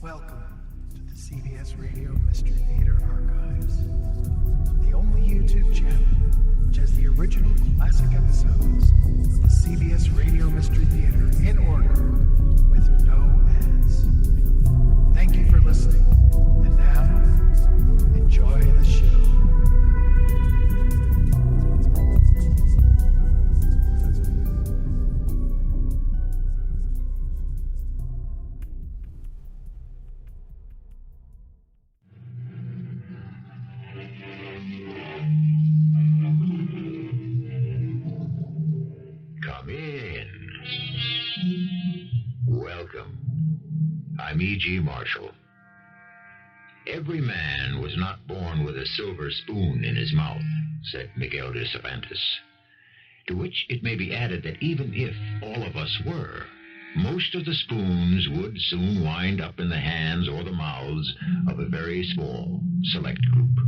Welcome to the CBS Radio Mystery Theater Archives, the only YouTube channel which has the original classic episodes of the CBS Radio Mystery Theater in order with no ads. Thank you for listening, and now, enjoy the show. I'm E.G. Marshall. Every man was not born with a silver spoon in his mouth, said Miguel de Cervantes. To which it may be added that even if all of us were, most of the spoons would soon wind up in the hands or the mouths of a very small, select group,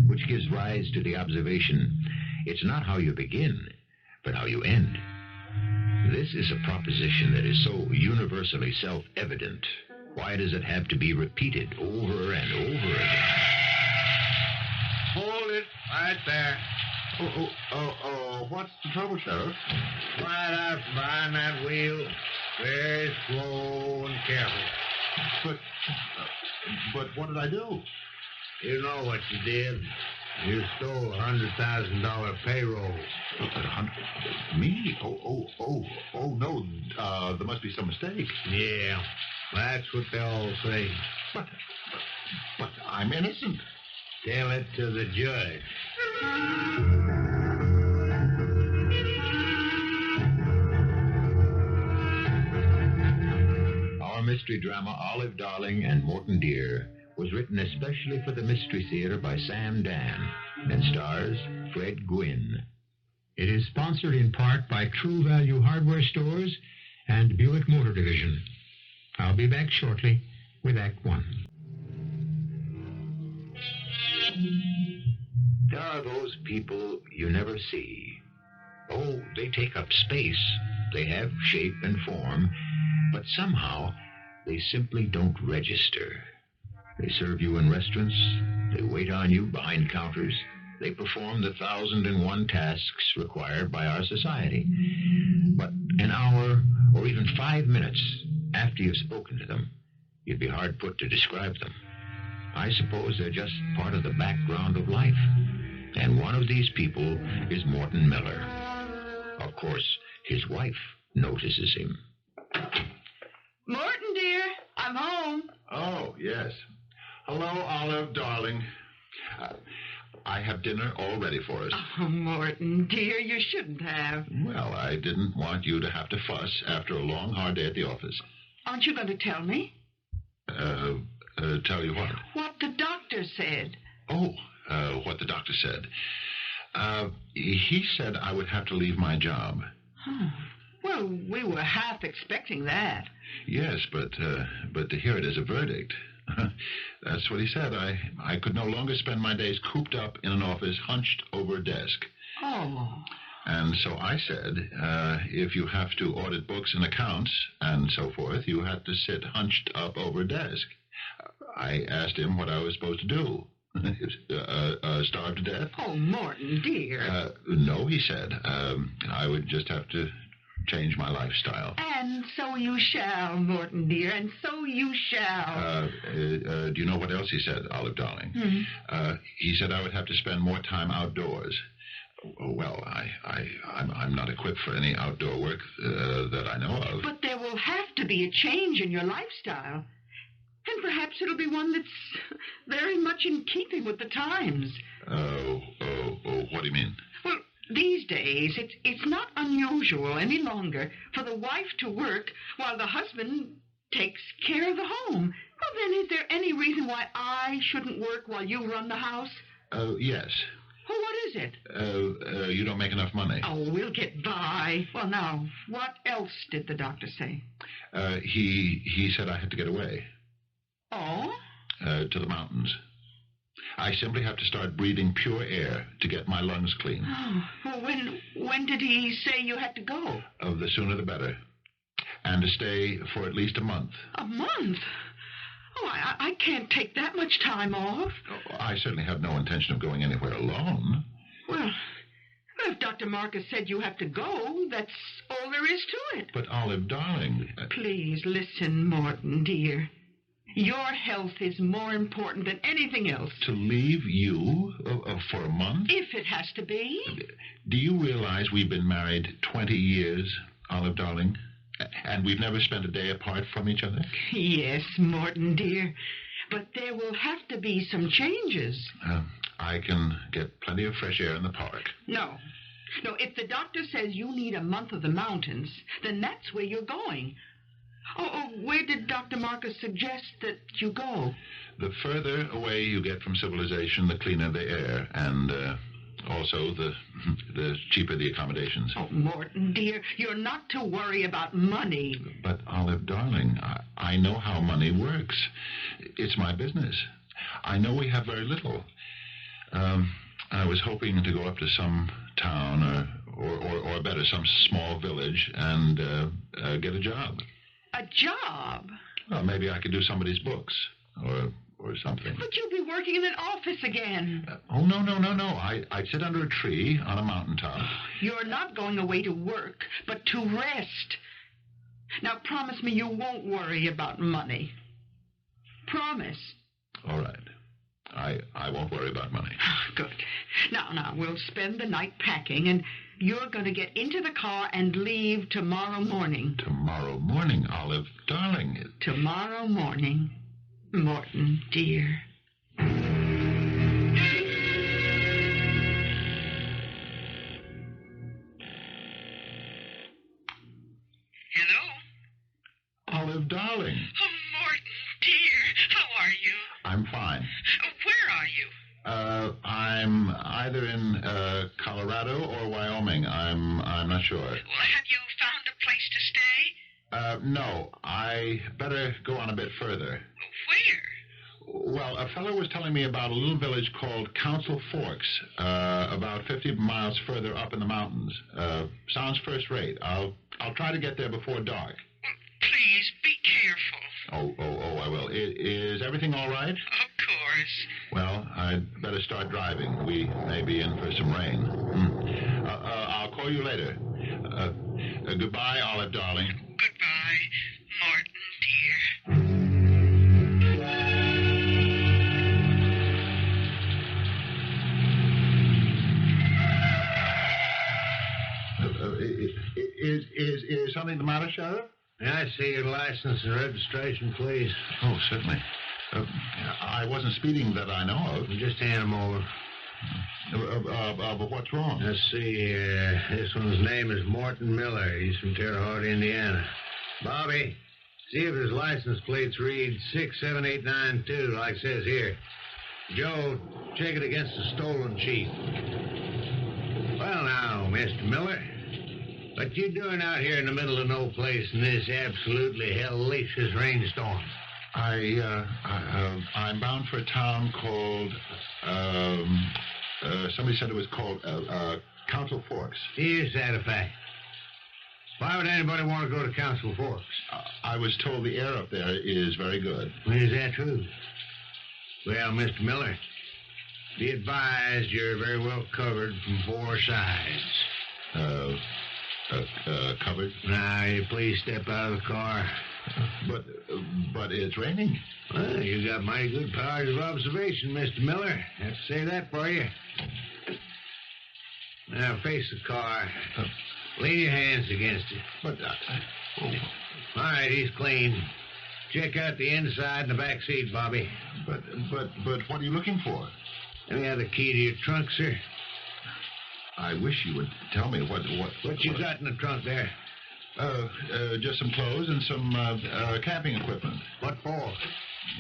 which gives rise to the observation, it's not how you begin, but how you end. This is a proposition that is so universally self-evident. Why does it have to be repeated over and over again? Hold it right there. What's the trouble, Sheriff? Right out behind that wheel. Very slow and careful. But what did I do? You know what you did. You stole $100,000 payroll. Me? Oh, no. There must be some mistake. Yeah, that's what they all say. But I'm innocent. Tell it to the judge. Our mystery drama, Olive Darling and Morton Dear, was written especially for the Mystery Theater by Sam Dann and stars Fred Gwynne. It is sponsored in part by True Value Hardware Stores and Buick Motor Division. I'll be back shortly with Act One. There are those people you never see. Oh, they take up space. They have shape and form, but somehow they simply don't register. They serve you in restaurants. They wait on you behind counters. They perform the 1,001 tasks required by our society. But an hour or even 5 minutes after you've spoken to them, you'd be hard put to describe them. I suppose they're just part of the background of life. And one of these people is Morton Miller. Of course, his wife notices him. Morton, dear, I'm home. Oh, yes. Hello, Olive, darling. I have dinner all ready for us. Oh, Morton, dear, you shouldn't have. Well, I didn't want you to have to fuss after a long, hard day at the office. Aren't you going to tell me? Tell you what? What the doctor said. Oh, what the doctor said. He said I would have to leave my job. Oh. Well, we were half expecting that. Yes, but to hear it as a verdict. That's what he said. I could no longer spend my days cooped up in an office, hunched over a desk. Oh. And so I said, if you have to audit books and accounts and so forth, you have to sit hunched up over a desk. I asked him what I was supposed to do. Starve to death? Oh, Morton, dear. No, he said. I would just have to change my lifestyle. And so you shall, Morton, dear, and so you shall. Do you know what else he said, Olive, darling? Hmm. He said I would have to spend more time outdoors. Well, I'm not equipped for any outdoor work that I know of. But there will have to be a change in your lifestyle. And perhaps it'll be one that's very much in keeping with the times. What do you mean? Well, these days, it's not unusual any longer for the wife to work while the husband takes care of the home. Well, then, is there any reason why I shouldn't work while you run the house? Yes. Well, what is it? You don't make enough money. Oh, we'll get by. Well, now, what else did the doctor say? He said I had to get away. Oh? To the mountains. I simply have to start breathing pure air to get my lungs clean. Oh, well, when did he say you had to go? The sooner the better. And to stay for at least a month. A month? Oh, I can't take that much time off. Oh, I certainly have no intention of going anywhere alone. Well, if Dr. Marcus said you have to go, that's all there is to it. But, Olive, darling... Please listen, Morton, dear. Your health is more important than anything else. To leave you for a month? If it has to be. Do you realize we've been married 20 years, Olive, darling? And we've never spent a day apart from each other? Yes, Morton, dear. But there will have to be some changes. I can get plenty of fresh air in the park. No, if the doctor says you need a month of the mountains, then that's where you're going. Where did Dr. Marcus suggest that you go? The further away you get from civilization, the cleaner the air, and also the cheaper the accommodations. Oh, Morton, dear, you're not to worry about money. But, Olive, darling, I know how money works. It's my business. I know we have very little. I was hoping to go up to some town or better, some small village and get a job. A job? Well, maybe I could do somebody's books or something. But you'll be working in an office again. No. I'd sit under a tree on a mountaintop. You're not going away to work, but to rest. Now, promise me you won't worry about money. Promise. All right. I won't worry about money. Good. Now, we'll spend the night packing, and you're going to get into the car and leave tomorrow morning. Tomorrow morning, Olive, darling. Tomorrow morning, Morton, dear. Hello? Olive, darling. Oh, Morton, dear. How are you? I'm fine. Where are you? I'm either in Colorado or Wyoming. I'm not sure. Well, have you found a place to stay? No. I better go on a bit further. Where? Well, a fellow was telling me about a little village called Council Forks, about 50 miles further up in the mountains. Sounds first rate. I'll try to get there before dark. Please, be careful. Oh, I will. Is everything all right? Of course. Well, I'd better start driving. We may be in for some rain. I'll call you later. Goodbye, Olive, darling. Goodbye, Morton, dear. Is something the matter, Sheriff? May I see your license and registration, please? Oh, certainly. I wasn't speeding that I know of. Just hand them over. But what's wrong? Let's see, this one's name is Morton Miller. He's from Terre Haute, Indiana. Bobby, see if his license plates read 67892, like it says here. Joe, check it against the stolen sheet. Well, now, Mr. Miller, what you doing out here in the middle of no place in this absolutely hellacious rainstorm? I'm bound for a town called, somebody said it was called, Council Forks. Is that a fact? Why would anybody want to go to Council Forks? I was told the air up there is very good. Is that true? Well, Mr. Miller, be advised you're very well covered from four sides. Covered? Now, you please step out of the car. But it's raining. Well, you got mighty good powers of observation, Mr. Miller. Have to say that for you. Now, face the car. Lean your hands against it. But, All right, he's clean. Check out the inside and the back seat, Bobby. But what are you looking for? Let me have the key to your trunk, sir. I wish you would tell me what you got in the trunk there? Just some clothes and some camping equipment. What for?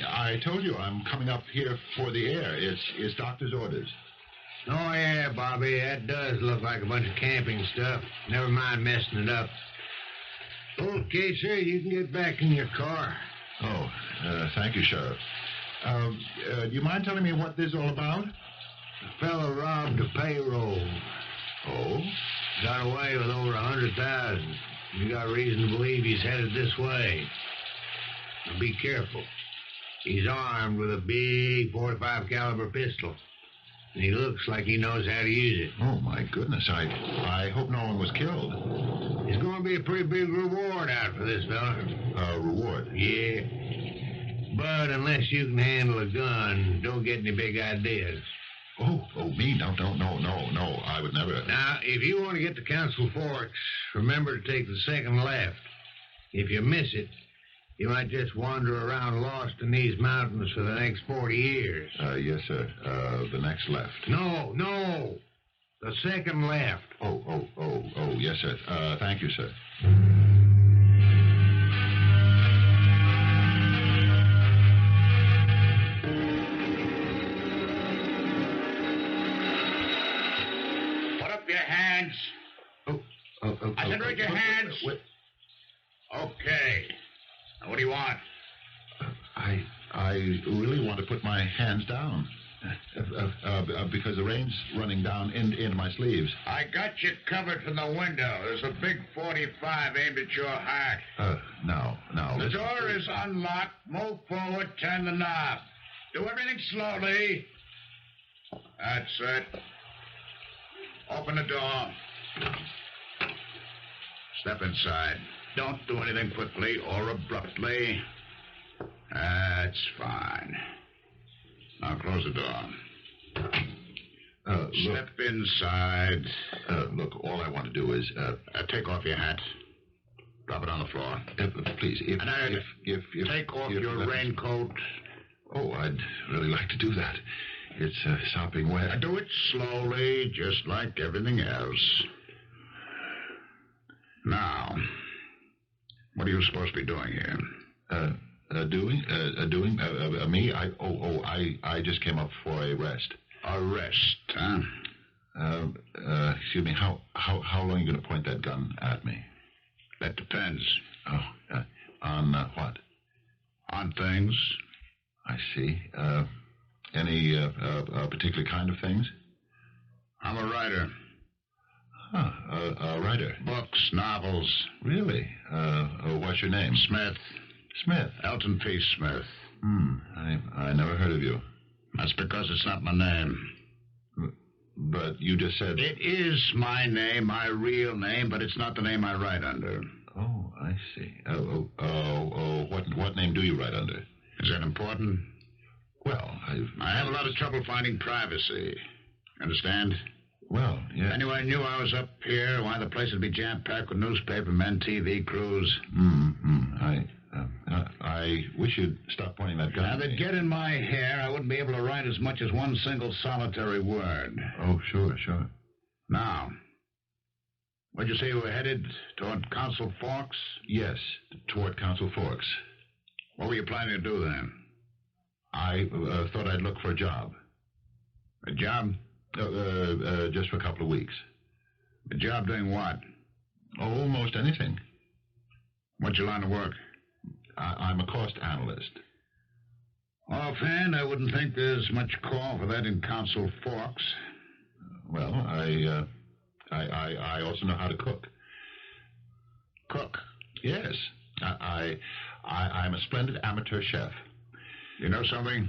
I told you I'm coming up here for the air. It's doctor's orders. Oh, yeah, Bobby, that does look like a bunch of camping stuff. Never mind messing it up. Okay, sir, you can get back in your car. Oh, thank you, Sheriff. Do you mind telling me what this is all about? A fellow robbed a payroll. Oh? Got away with over 100,000. You got reason to believe he's headed this way. Now be careful. He's armed with a big .45 caliber pistol. And he looks like he knows how to use it. Oh, my goodness. I hope no one was killed. There's going to be a pretty big reward out for this fella. Reward? Yeah. But unless you can handle a gun, don't get any big ideas. Oh, me? No. I would never. Now, if you want to get to Council Forks, remember to take the second left. If you miss it, you might just wander around lost in these mountains for the next 40 years. Yes, sir. The next left. No. The second left. Oh, yes, sir. Thank you, sir. Put up your hands. I said raise your hands. Okay. Now, what do you want? I really want to put my hands down. Because the rain's running down into my sleeves. I got you covered from the window. There's a big .45 aimed at your heart. Now. The door is unlocked. Move forward, turn the knob. Do everything slowly. That's it. Open the door. Step inside. Don't do anything quickly or abruptly. That's fine. Now close the door. Step inside. Look, all I want to do is take off your hat. Drop it on the floor. Please, if take off your raincoat. Oh, I'd really like to do that. It's sopping wet. Do it slowly, just like everything else. Now, what are you supposed to be doing here? Me? I just came up for a rest. A rest, huh? Excuse me, how long are you going to point that gun at me? That depends. On what? On things. I see. Any particular kind of things? I'm a writer. A writer? Books, novels. Really? What's your name? Smith. Smith? Elton P. Smith. I never heard of you. That's because it's not my name. But you just said... It is my name, my real name, but it's not the name I write under. Oh, I see. What name do you write under? Is that important? Well, I have a lot of trouble finding privacy. Understand? Well, yeah. If anyone knew I was up here, why, the place would be jam-packed with newspapermen, TV crews. I wish you'd stop pointing that gun Now, at me. they'd get in my hair, I wouldn't be able to write as much as one single solitary word. Oh, sure. Now, where'd you say you were headed? Toward Council Forks? Yes, toward Council Forks. What were you planning to do then? I thought I'd look for a job. A job? Just for a couple of weeks. A job doing what? Almost anything. What's your line of work? I'm a cost analyst. Offhand, I wouldn't think there's much call for that in Council Forks. Well, I also know how to cook. Cook? Yes. I'm a splendid amateur chef. You know something?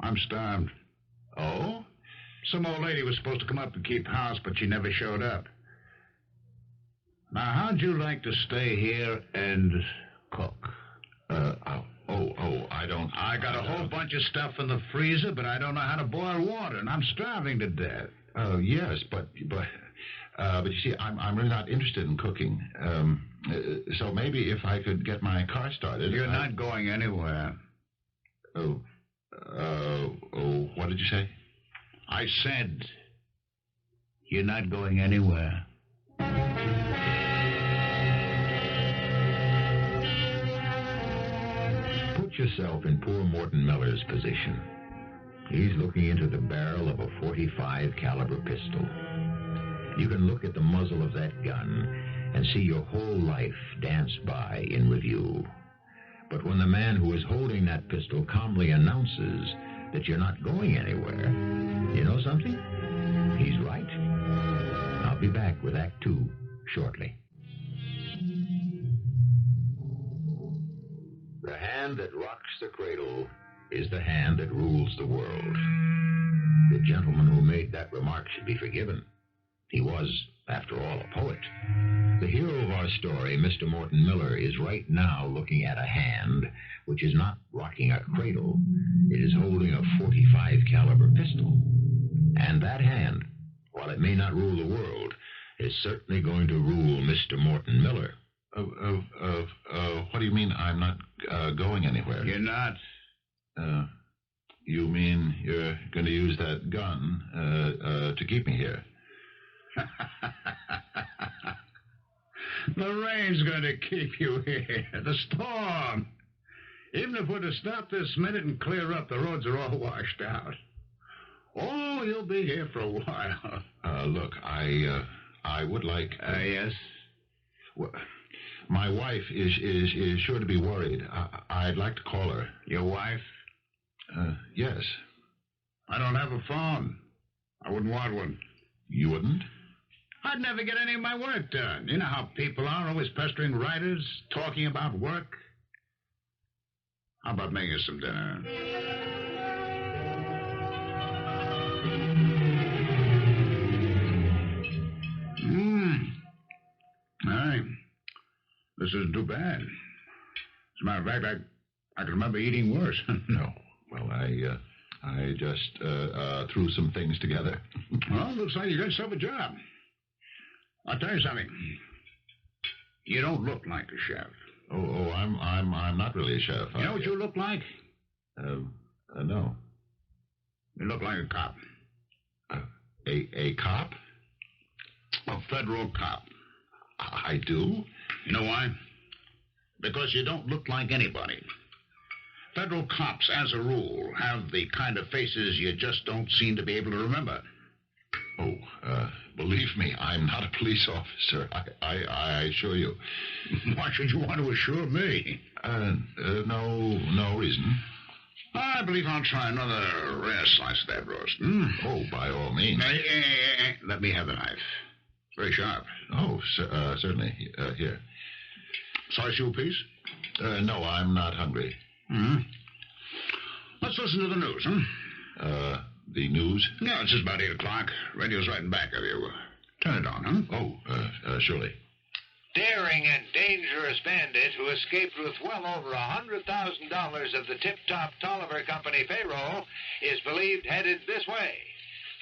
I'm starved. Oh? Some old lady was supposed to come up and keep house, but she never showed up. Now, how'd you like to stay here and cook? I got a whole bunch of stuff in the freezer, but I don't know how to boil water, and I'm starving to death. Oh, yes, but you see, I'm really not interested in cooking. So maybe if I could get my car started... You're not going anywhere. What did you say? I said, you're not going anywhere. Put yourself in poor Morton Miller's position. He's looking into the barrel of a .45 caliber pistol. You can look at the muzzle of that gun and see your whole life dance by in review. But when the man who is holding that pistol calmly announces that you're not going anywhere, you know something? He's right. I'll be back with Act 2 shortly. The hand hand that rocks the cradle is the hand that rules the world. The gentleman who made that remark should be forgiven. He was, after all, a poet. The hero of our story, Mr. Morton Miller, is right now looking at a hand which is not rocking a cradle. It is holding a .45 caliber pistol. And that hand, while it may not rule the world, is certainly going to rule Mr. Morton Miller. What do you mean I'm not going anywhere? You're not? You mean you're going to use that gun to keep me here? The rain's going to keep you here. The storm. Even if we're to stop this minute and clear up, the roads are all washed out. Oh, you'll be here for a while. Look, I would like... Yes? Well, my wife is sure to be worried. I'd like to call her. Your wife? Yes. I don't have a phone. I wouldn't want one. You wouldn't? I'd never get any of my work done. You know how people are, always pestering writers, talking about work. How about making us some dinner? All right. This isn't too bad. As a matter of fact, I can remember eating worse. No. Well, I just threw some things together. Well, looks like you got yourself a job. I'll tell you something. You don't look like a chef. Oh, I'm not really a chef. You know what you look like? No. You look like a cop. A cop? A federal cop. I do? You know why? Because you don't look like anybody. Federal cops, as a rule, have the kind of faces you just don't seem to be able to remember. Oh, believe me, I'm not a police officer. I assure you. Why should you want to assure me? No reason. I believe I'll try another rare slice of that roast. Oh, by all means. Hey, let me have the knife. Very sharp. Oh, certainly. Here. Slice you a piece? No, I'm not hungry. Let's listen to the news, The news? Yeah, it's just about 8 o'clock. Radio's right in back of you. Turn it on, Oh, surely. Daring and dangerous bandit who escaped with well over $100,000 of the Tip-Top Tolliver Company payroll is believed headed this way.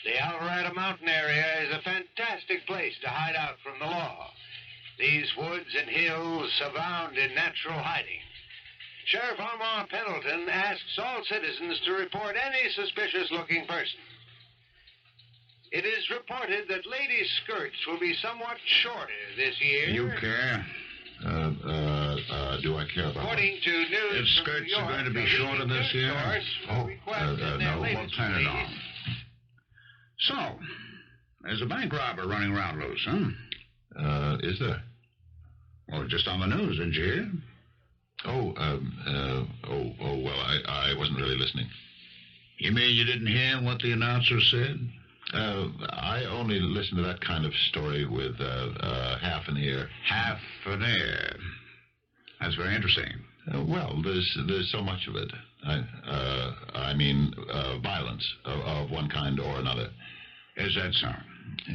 The Alvarado Mountain area is a fantastic place to hide out from the law. These woods and hills abound in natural hiding. Sheriff Armand Pendleton asks all citizens to report any suspicious-looking person. It is reported that ladies' skirts will be somewhat shorter this year. You care? Do I care about According to news If from skirts New York, are going to be the shorter leading this news year? source Oh, requested their no, latest turn it release. on. So, there's a bank robber running around loose, Is there? Well, just on the news, didn't you hear? Well, I wasn't really listening. You mean you didn't hear what the announcer said? I only listen to that kind of story with half an ear. Half an ear. That's very interesting. Well, there's so much of it. I mean, violence of one kind or another. Is that so?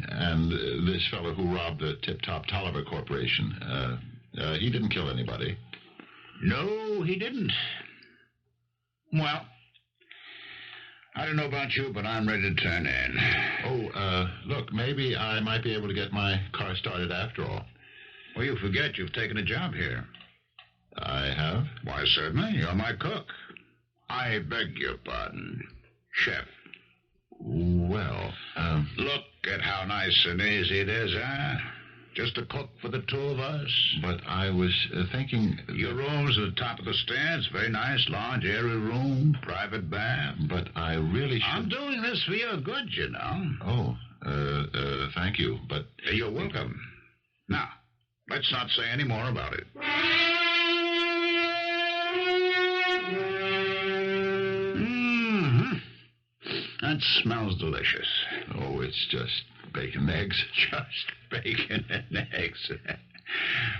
And this fellow who robbed the Tip-Top Tolliver Corporation, he didn't kill anybody. No, he didn't. Well, I don't know about you, but I'm ready to turn in. Oh, look, maybe I might be able to get my car started after all. Well, you forget you've taken a job here. I have? Why, certainly. You're my cook. I beg your pardon. Chef. Well, Look at how nice and easy it is, Just a cook for the two of us. But I was thinking... Your room's at the top of the stairs. Very nice, large, airy room, private bath. But I really should... I'm doing this for your good, you know. Oh, thank you, but... You're welcome. Now, let's not say any more about it. That smells delicious. Oh, it's just bacon and eggs. Just bacon and eggs.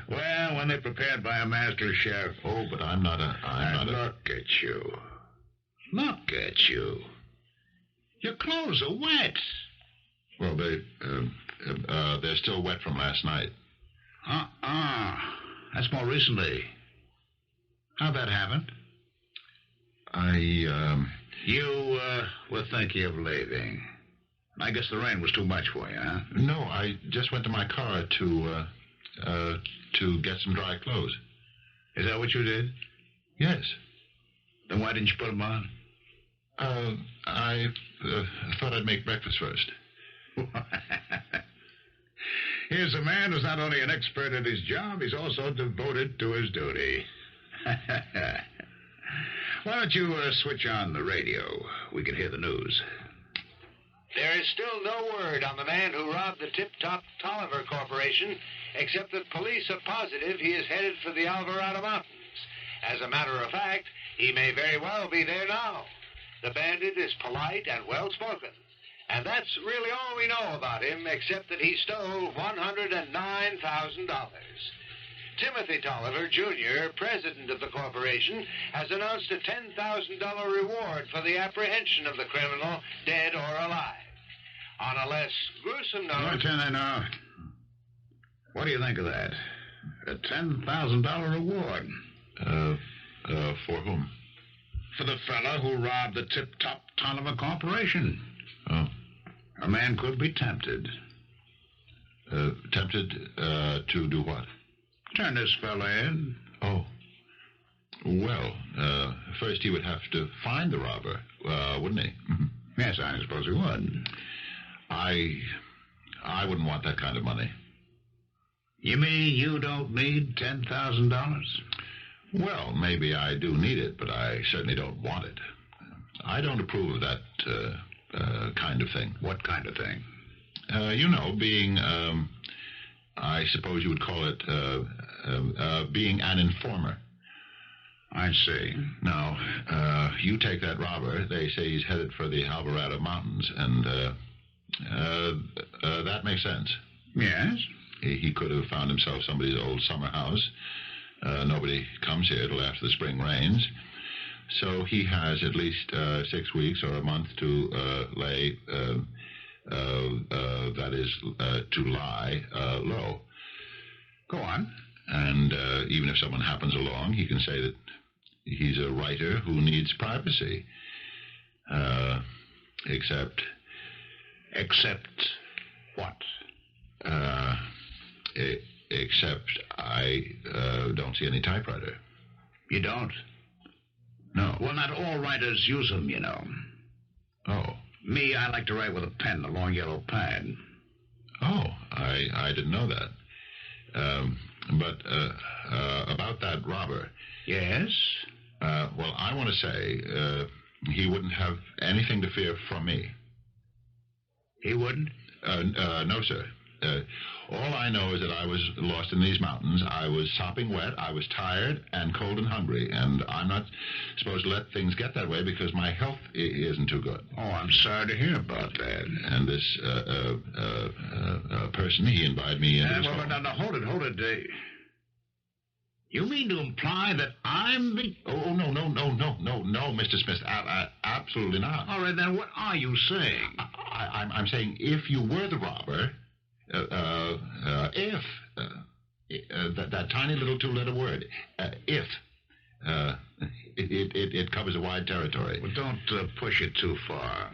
Well, when they're prepared by a master chef. Oh, but I'm not a... Look at you. Look at you. Your clothes are wet. Well, they're still wet from last night. That's more recently. How'd that happen? You were thinking of leaving. I guess the rain was too much for you, huh? No, I just went to my car to get some dry clothes. Is that what you did? Yes. Then why didn't you put them on? I thought I'd make breakfast first. Here's a man who's not only an expert at his job, he's also devoted to his duty. Why don't you switch on the radio? We can hear the news. There is still no word on the man who robbed the Tip-Top Tolliver Corporation, except that police are positive he is headed for the Alvarado Mountains. As a matter of fact, he may very well be there now. The bandit is polite and well-spoken. And that's really all we know about him, except that he stole $109,000. Timothy Tolliver, Jr., president of the corporation, has announced a $10,000 reward for the apprehension of the criminal, dead or alive. On a less gruesome note... Lieutenant, now, what do you think of that? A $10,000 reward. For whom? For the fellow who robbed the Tip-Top Tolliver Corporation. Oh. A man could be tempted. Tempted to do what? Turn this fellow in. Oh. Well, first he would have to find the robber, wouldn't he? Yes, I suppose he would. I wouldn't want that kind of money. You mean you don't need $10,000? Well, maybe I do need it, but I certainly don't want it. I don't approve of that kind of thing. What kind of thing? Being, I suppose you would call it, being an informer. I see. Now, you take that robber. They say he's headed for the Alvarado Mountains, and that makes sense. Yes? He could have found himself somebody's old summer house. Nobody comes here till after the spring rains. So he has at least 6 weeks or a month to lay, that is, to lie low. Go on. And even if someone happens along, he can say that he's a writer who needs privacy. Except what? Except I don't see any typewriter. You don't? No. Well, not all writers use them, you know. Oh. Me, I like to write with a pen, a long yellow pad. Oh, I didn't know that. But about that robber. Yes? Well, I want to say he wouldn't have anything to fear from me. He wouldn't? No, sir. All I know is that I was lost in these mountains. I was sopping wet. I was tired and cold and hungry. And I'm not supposed to let things get that way because my health isn't too good. Oh, I'm sorry to hear about that. And this person, he invited me into his home. No, hold it. You mean to imply that I'm the... Oh, no, Mr. Smith. Absolutely not. All right, then what are you saying? I'm saying if you were the robber... that tiny little two-letter word, if, it covers a wide territory. Well, don't push it too far.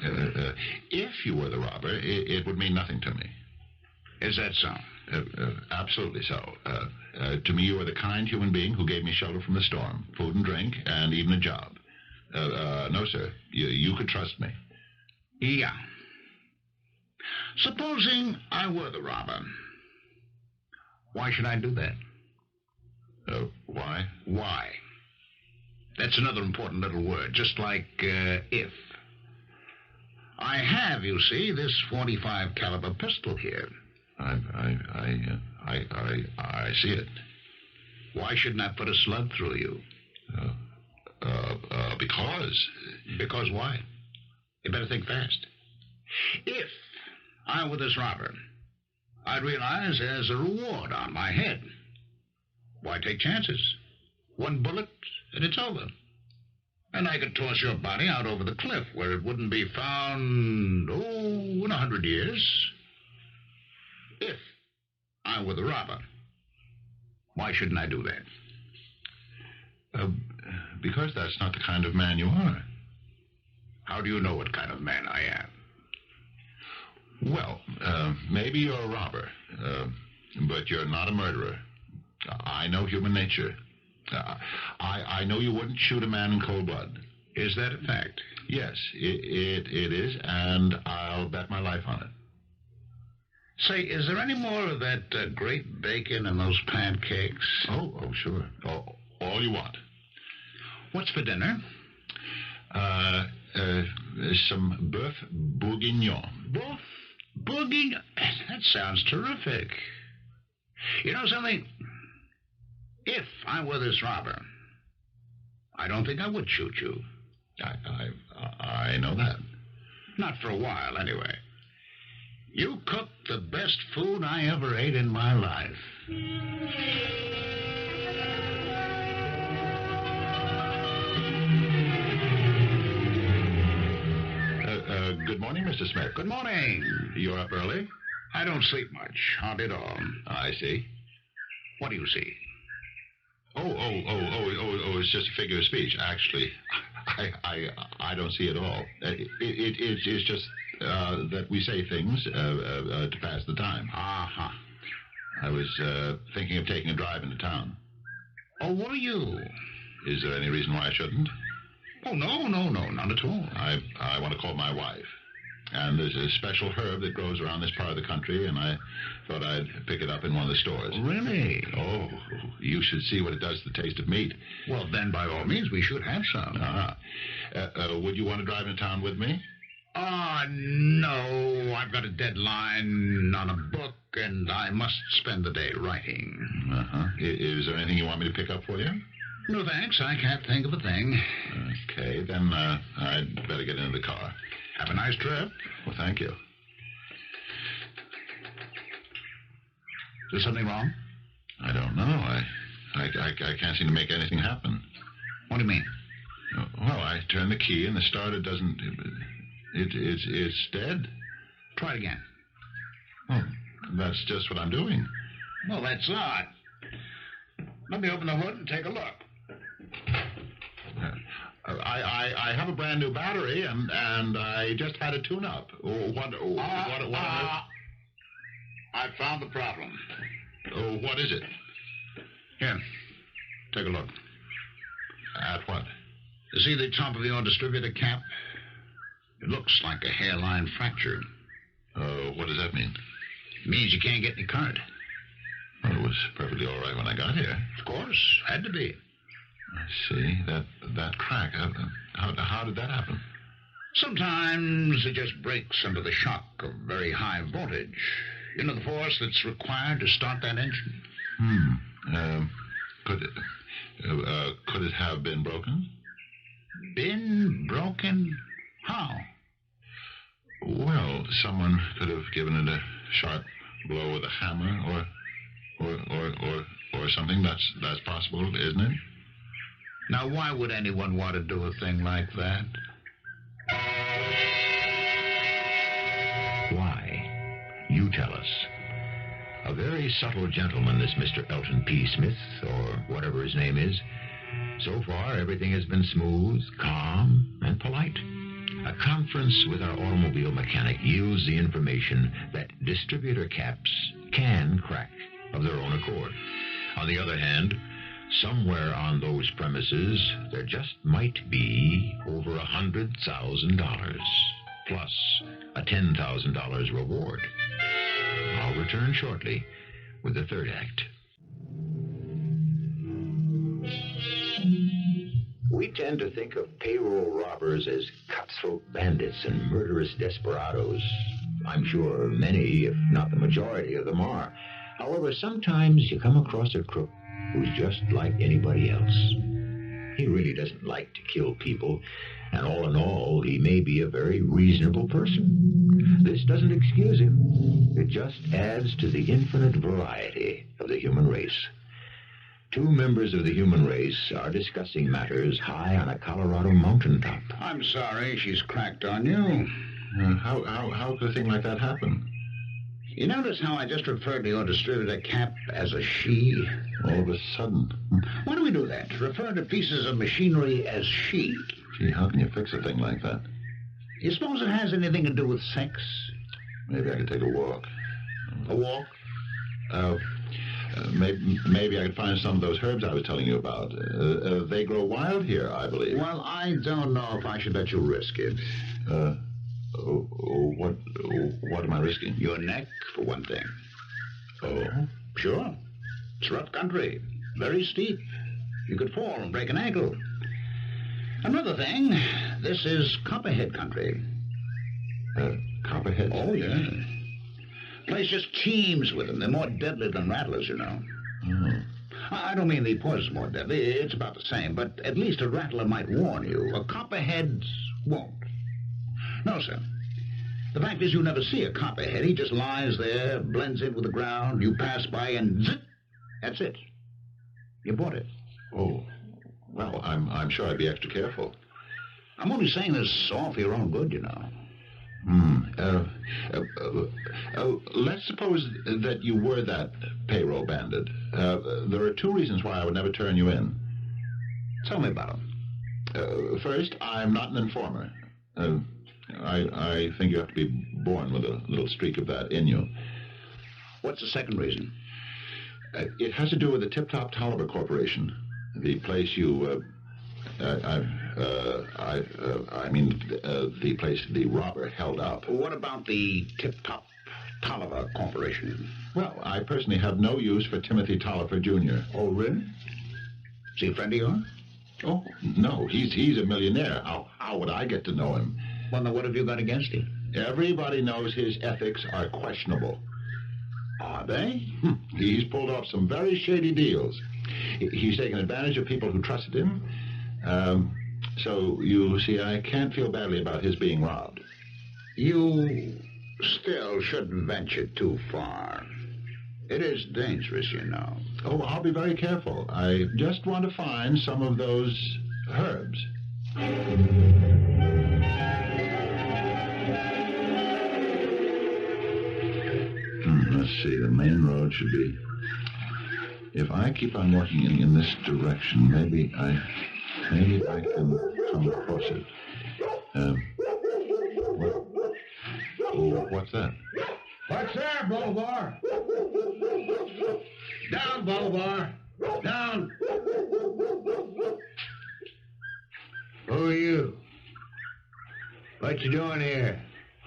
If you were the robber, it would mean nothing to me. Is that so? Absolutely so. To me, you are the kind human being who gave me shelter from the storm, food and drink, and even a job. No, sir. You could trust me. Yeah. Supposing I were the robber, why should I do that? Why? Why? That's another important little word, just like if. I have, you see, this .45 caliber pistol here. I see it. Why shouldn't I put a slug through you? Because. Because why? You better think fast. If I were this robber, I'd realize there's a reward on my head. Why take chances? One bullet, and it's over. And I could toss your body out over the cliff where it wouldn't be found, in 100 years. If I were the robber. Why shouldn't I do that? Because that's not the kind of man you are. How do you know what kind of man I am? Well, maybe you're a robber, but you're not a murderer. I know human nature. I know you wouldn't shoot a man in cold blood. Is that a fact? Yes, it is, and I'll bet my life on it. Say, is there any more of that great bacon in those pancakes? Oh, sure. All you want. What's for dinner? Some boeuf bourguignon. Boeuf bourguignon? That sounds terrific. You know something? If I were this robber, I don't think I would shoot you. I know that. Not for a while, anyway. You cooked the best food I ever ate in my life. Good morning, Mr. Smith. Good morning. You're up early? I don't sleep much, hardly at all. I see. What do you see? Oh, it's just a figure of speech. Actually, I don't see it at all. It's just that we say things to pass the time. Uh-huh. I was thinking of taking a drive into town. Oh, were you? Is there any reason why I shouldn't? Oh, no, none at all. I want to call my wife. And there's a special herb that grows around this part of the country, and I thought I'd pick it up in one of the stores. Really? Oh, you should see what it does to the taste of meat. Well, then, by all means, we should have some. Would you want to drive into town with me? No. I've got a deadline on a book, and I must spend the day writing. Uh-huh. Is there anything you want me to pick up for you? No, thanks. I can't think of a thing. Okay, then I'd better get into the car. Have a nice trip. Well, thank you. Is there something wrong? I don't know. I can't seem to make anything happen. What do you mean? Well, I turn the key and the starter doesn't... It's dead. Try it again. Oh, that's just what I'm doing. Well, that's odd. Let me open the hood and take a look. I have a brand new battery, and I just had a tune-up. What I found the problem. What is it? Here, take a look. At what? You see the top of your distributor cap? It looks like a hairline fracture. What does that mean? It means you can't get any current. Well, it was perfectly all right when I got here. Of course, had to be. I see. That crack. How did that happen? Sometimes it just breaks under the shock of very high voltage. You know the force that's required to start that engine? Could it have been broken? Been broken? How? Well, someone could have given it a sharp blow with a hammer, or something. That's possible, isn't it? Now, why would anyone want to do a thing like that? Why? You tell us. A very subtle gentleman, this Mr. Elton P. Smith, or whatever his name is. So far, everything has been smooth, calm, and polite. A conference with our automobile mechanic yields the information that distributor caps can crack of their own accord. On the other hand, somewhere on those premises, there just might be over $100,000, plus a $10,000 reward. I'll return shortly with the third act. We tend to think of payroll robbers as cutthroat bandits and murderous desperados. I'm sure many, if not the majority of them are. However, sometimes you come across a crook who's just like anybody else. He really doesn't like to kill people, and all in all, he may be a very reasonable person. This doesn't excuse him. It just adds to the infinite variety of the human race. Two members of the human race are discussing matters high on a Colorado mountaintop. I'm sorry she's cracked on you. How could a thing like that happen? You notice how I just referred to your distributor cap as a she? All of a sudden. Why do we do that? Refer to pieces of machinery as she. Gee, how can you fix a thing like that? You suppose it has anything to do with sex? Maybe I could take a walk. A walk? Maybe I could find some of those herbs I was telling you about. They grow wild here, I believe. Well, I don't know if I should let you risk it. What am I risking? Your neck, for one thing. Oh? Sure. It's rough country. Very steep. You could fall and break an ankle. Another thing, this is copperhead country. Copperhead? Oh, yeah. Place just teems with them. They're more deadly than rattlers, you know. Oh. I don't mean the poison's more deadly. It's about the same. But at least a rattler might warn you. A copperhead won't. No, sir. The fact is you never see a copperhead. He just lies there, blends in with the ground. You pass by and zip. That's it. You bought it. Oh. Well, I'm sure I'd be extra careful. I'm only saying this all for your own good, you know. Let's suppose that you were that payroll bandit. There are two reasons why I would never turn you in. Tell me about them. First, I'm not an informer. I think you have to be born with a little streak of that in you. What's the second reason? It has to do with the Tip Top Tolliver Corporation, the place you, the place the robber held up. What about the Tip Top Tolliver Corporation? Well, I personally have no use for Timothy Tolliver, Jr. Oh, really? Is he a friend of yours? Oh, no, he's a millionaire. How would I get to know him? Well, now, what have you got against him? Everybody knows his ethics are questionable. Are they? He's pulled off some very shady deals. He's taken advantage of people who trusted him. So, you see, I can't feel badly about his being robbed. You still shouldn't venture too far. It is dangerous, you know. Oh, I'll be very careful. I just want to find some of those herbs. Let's see, the main road should be... If I keep on walking in this direction, maybe I can come across it. What's that? What's there, Bolivar? Down, Bolivar. Down. Who are you? What you doing here?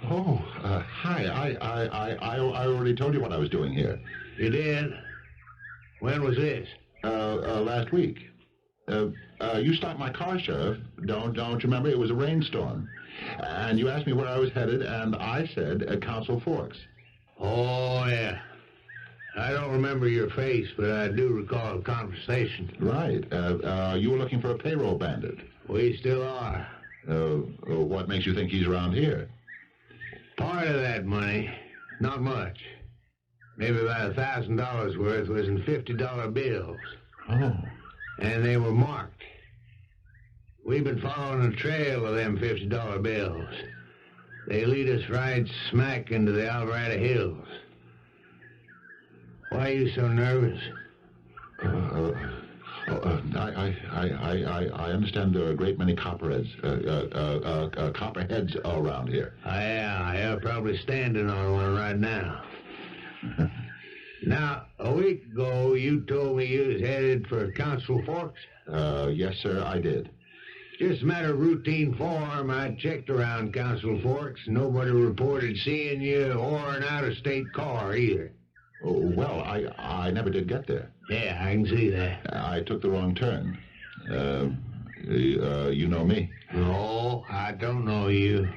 Oh, hi. I already told you what I was doing here. You did? When was this? Last week. You stopped my car, Sheriff. Don't you remember? It was a rainstorm. And you asked me where I was headed, and I said Council Forks. Oh, yeah. I don't remember your face, but I do recall a conversation. Right. You were looking for a payroll bandit. We still are. What makes you think he's around here? Part of that money. Not much. Maybe about $1,000 worth was in $50 bills. Oh. And they were marked. We've been following a trail of them $50 bills. They lead us right smack into the Alvarado Hills. Why are you so nervous? I understand there are a great many copperheads around here. Yeah, you're probably standing on one right now. Now, a week ago, you told me you was headed for Council Forks? Yes, sir, I did. Just a matter of routine form, I checked around Council Forks. Nobody reported seeing you or an out-of-state car either. Oh, well, I never did get there. Yeah, I can see that. I took the wrong turn. You know me. No, I don't know you.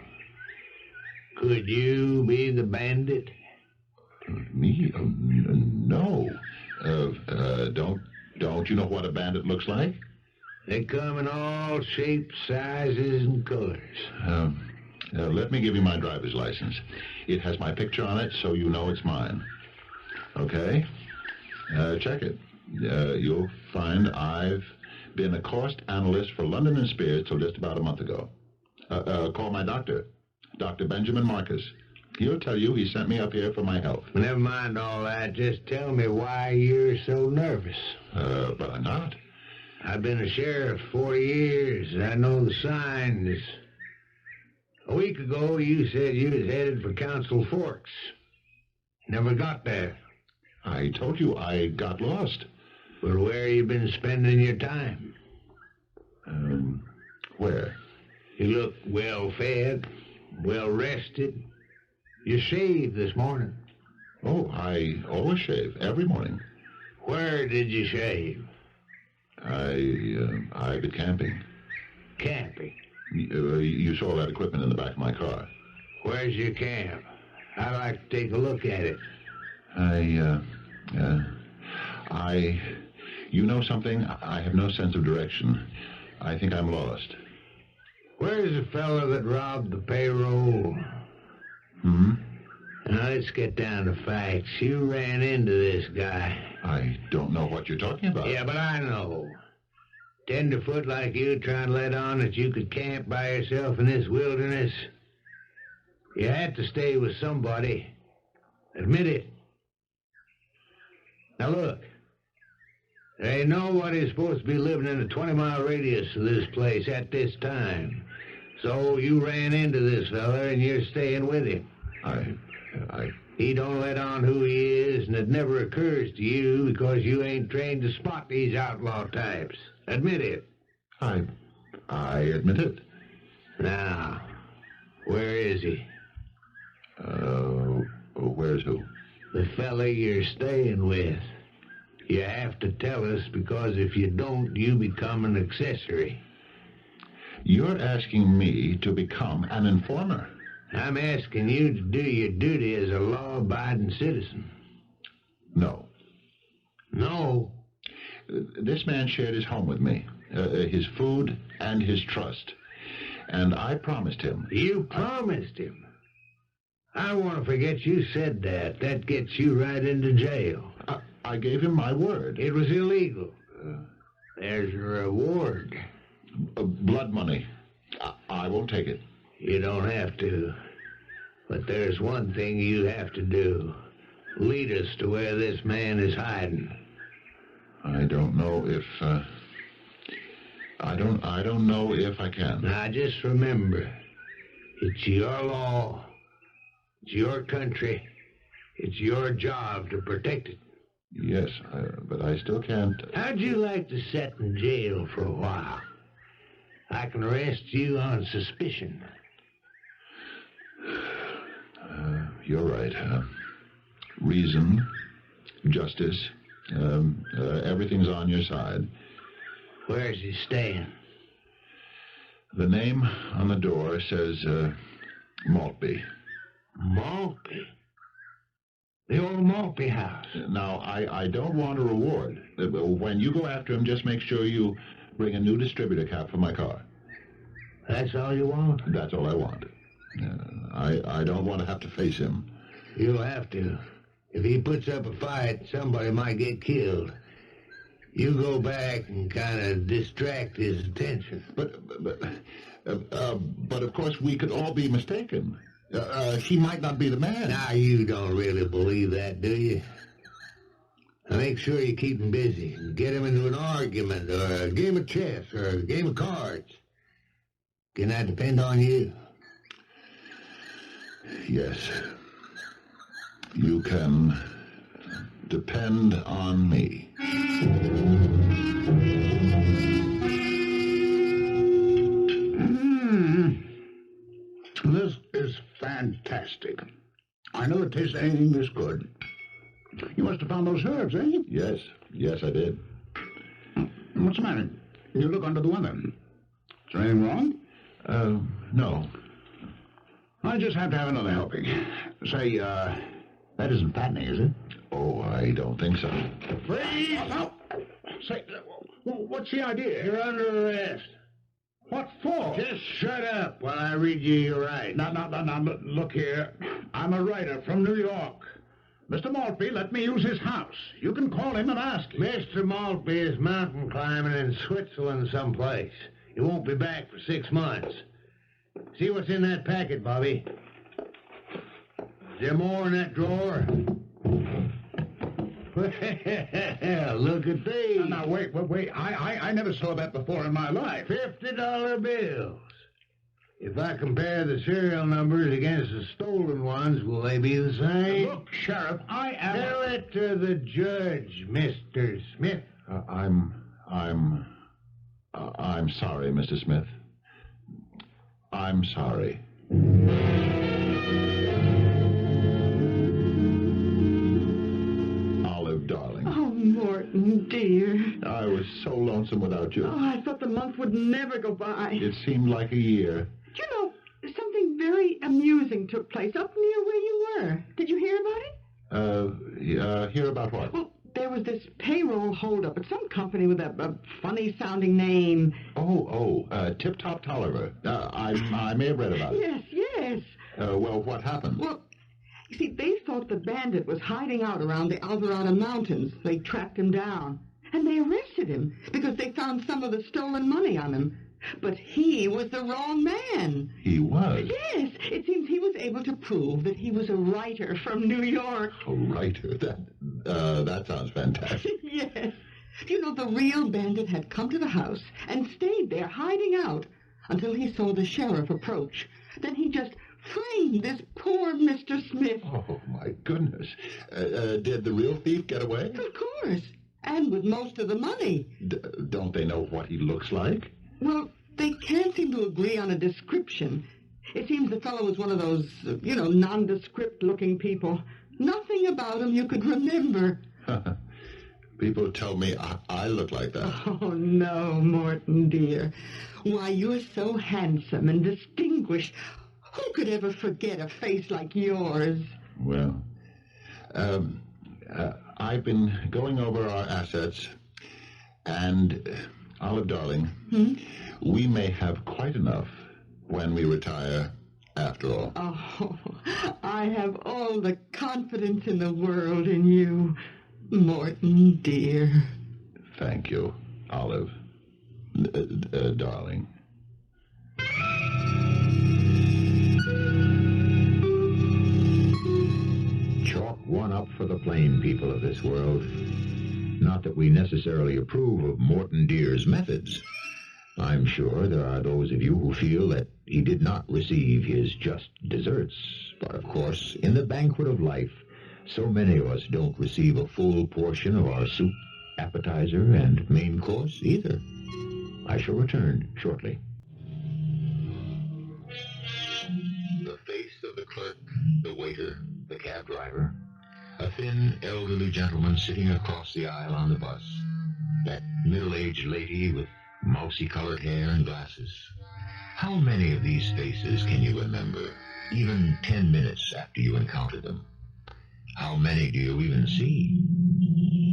Could you be the bandit? Me? No. Don't you know what a bandit looks like? They come in all shapes, sizes, and colors. Let me give you my driver's license. It has my picture on it, so you know it's mine. Okay? Check it. You'll find I've been a cost analyst for London and Spears till just about a month ago. Call my doctor, Dr. Benjamin Marcus. He'll tell you he sent me up here for my health. Never mind all that. Just tell me why you're so nervous. But I'm not. I've been a sheriff 40 years, and I know the signs. A week ago, you said you was headed for Council Forks. Never got there. I told you I got lost. Well, where you been spending your time? Where? You look well-fed, well-rested. You shaved this morning. Oh, I always shave, every morning. Where did you shave? I've been camping. Camping? You saw that equipment in the back of my car. Where's your camp? I'd like to take a look at it. You know something? I have no sense of direction. I think I'm lost. Where's the fellow that robbed the payroll? Now, let's get down to facts. You ran into this guy. I don't know what you're talking about. Yeah, but I know. Tenderfoot like you trying to let on that you could camp by yourself in this wilderness. You had to stay with somebody. Admit it. Now look, there ain't nobody supposed to be living in a 20-mile radius of this place at this time. So you ran into this fella and you're staying with him. He don't let on who he is, and it never occurs to you because you ain't trained to spot these outlaw types. Admit it. I admit it. Now, where is he? Where's who? The fella you're staying with. You have to tell us, because if you don't, you become an accessory. You're asking me to become an informer. I'm asking you to do your duty as a law-abiding citizen. No. No? This man shared his home with me, his food and his trust. And I promised him. You promised him? I want to forget you said that. That gets you right into jail. I gave him my word. It was illegal. There's a reward. Blood money. I won't take it. You don't have to. But there's one thing you have to do. Lead us to where this man is hiding. I don't know if, I don't know if I can. Now, just remember, it's your law. It's your country. It's your job to protect it. Yes, but I still can't. How'd you like to sit in jail for a while? I can arrest you on suspicion. You're right. Reason, justice, everything's on your side. Where's he staying? The name on the door says, Maltby. Maltby? The old Maltby house. Now, I don't want a reward. When you go after him, just make sure you bring a new distributor cap for my car. That's all you want? That's all I want. I don't want to have to face him. You'll have to. If he puts up a fight, somebody might get killed. You go back and kind of distract his attention. But of course we could all be mistaken. He might not be the man. Now, you don't really believe that, do you? Now, make sure you keep him busy. Get him into an argument, or a game of chess, or a game of cards. Can that depend on you? Yes. You can depend on me. This is fantastic. I never tasted anything this good. You must have found those herbs, eh? Yes, I did. What's the matter? You look under the weather. Is there anything wrong? No. I just have to have another helping. Say, that isn't fattening, is it? Oh, I don't think so. Freeze! Oh, say, what's the idea? You're under arrest. What for? Just shut up while I read you your rights. Now, look here. I'm a writer from New York. Mr. Maltby let me use his house. You can call him and ask him. Mr. Maltby is mountain climbing in Switzerland someplace. He won't be back for 6 months. See what's in that packet, Bobby. Is there more in that drawer? Look at these. Now, wait. I never saw that before in my life. $50 bills. If I compare the serial numbers against the stolen ones, will they be the same? Look, Sheriff, I am... Tell it to the judge, Mr. Smith. I'm sorry, Mr. Smith. I'm sorry. Olive, darling. Oh, Morton, dear. I was so lonesome without you. Oh, I thought the month would never go by. It seemed like a year. You know, something very amusing took place up near where you were. Did you hear about it? Hear about what? Well, there was this payroll holdup at some company with a funny-sounding name. Tip Top Tolliver. I may have read about it. Yes. Well, what happened? Well, you see, they thought the bandit was hiding out around the Alvarado Mountains. They tracked him down, and they arrested him because they found some of the stolen money on him. But he was the wrong man. He was? Yes. It seems he was able to prove that he was a writer from New York. A writer? That sounds fantastic. Yes. You know, the real bandit had come to the house and stayed there hiding out until he saw the sheriff approach. Then he just framed this poor Mr. Smith. Oh, my goodness. Did the real thief get away? Of course. And with most of the money. Don't they know what he looks like? Well, they can't seem to agree on a description. It seems the fellow was one of those, nondescript-looking people. Nothing about him you could remember. People tell me I look like that. Oh, no, Morton, dear. Why, you're so handsome and distinguished. Who could ever forget a face like yours? Well, I've been going over our assets, and... Olive, darling, we may have quite enough when we retire, after all. Oh, I have all the confidence in the world in you, Morton, dear. Thank you, Olive, darling. Chalk one up for the plain people of this world. Not that we necessarily approve of Morton Deer's methods. I'm sure there are those of you who feel that he did not receive his just deserts. But of course, in the banquet of life, so many of us don't receive a full portion of our soup, appetizer, and main course either. I shall return shortly. The face of the clerk, the waiter, the cab driver, a thin, elderly gentleman sitting across the aisle on the bus. That middle-aged lady with mousy-colored hair and glasses. How many of these faces can you remember, even 10 minutes after you encounter them? How many do you even see?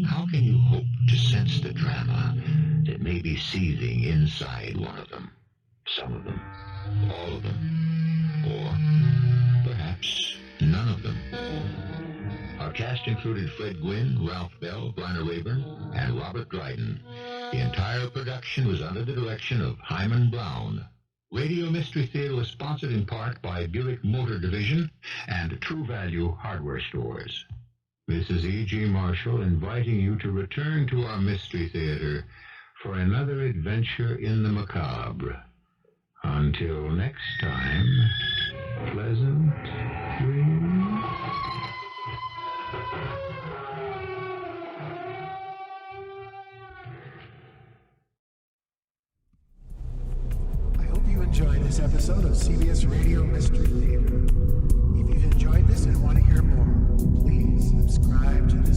How can you hope to sense the drama that may be seething inside one of them? Some of them, all of them, or perhaps none of them. Our cast included Fred Gwynne, Ralph Bell, Bryna Raeburn, and Robert Dryden. The entire production was under the direction of Hyman Brown. Radio Mystery Theater was sponsored in part by Buick Motor Division and True Value Hardware Stores. This is E.G. Marshall inviting you to return to our Mystery Theater for another adventure in the macabre. Until next time, pleasant dreams. I hope you enjoyed this episode of CBS Radio Mystery Theater. If you've enjoyed this and want to hear more, please subscribe to the